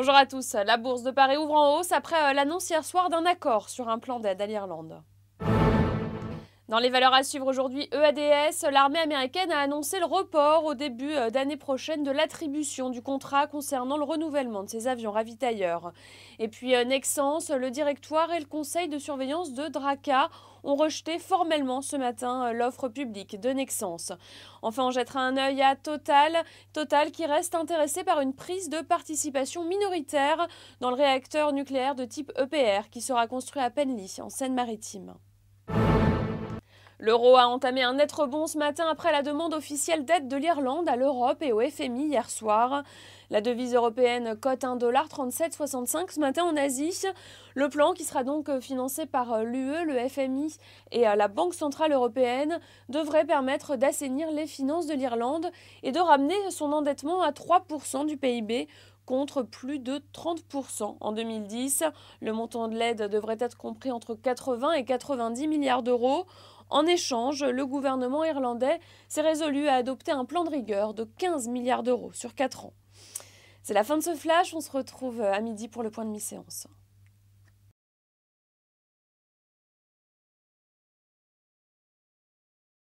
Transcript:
Bonjour à tous. La bourse de Paris ouvre en hausse après l'annonce hier soir d'un accord sur un plan d'aide à l'Irlande. Dans les valeurs à suivre aujourd'hui, EADS, l'armée américaine a annoncé le report au début d'année prochaine de l'attribution du contrat concernant le renouvellement de ses avions ravitailleurs. Et puis Nexans, le directoire et le conseil de surveillance de Draca ont rejeté formellement ce matin l'offre publique de Nexans. Enfin, on jettera un œil à Total qui reste intéressé par une prise de participation minoritaire dans le réacteur nucléaire de type EPR qui sera construit à Penly, en Seine-Maritime. L'euro a entamé un net rebond ce matin après la demande officielle d'aide de l'Irlande à l'Europe et au FMI hier soir. La devise européenne cote 1,3765 ce matin en Asie. Le plan, qui sera donc financé par l'UE, le FMI et la Banque centrale européenne, devrait permettre d'assainir les finances de l'Irlande et de ramener son endettement à 3% du PIB, contre plus de 30% en 2010. Le montant de l'aide devrait être compris entre 80 et 90 milliards d'euros. En échange, le gouvernement irlandais s'est résolu à adopter un plan de rigueur de 15 milliards d'euros sur 4 ans. C'est la fin de ce flash, on se retrouve à midi pour le point de mi-séance.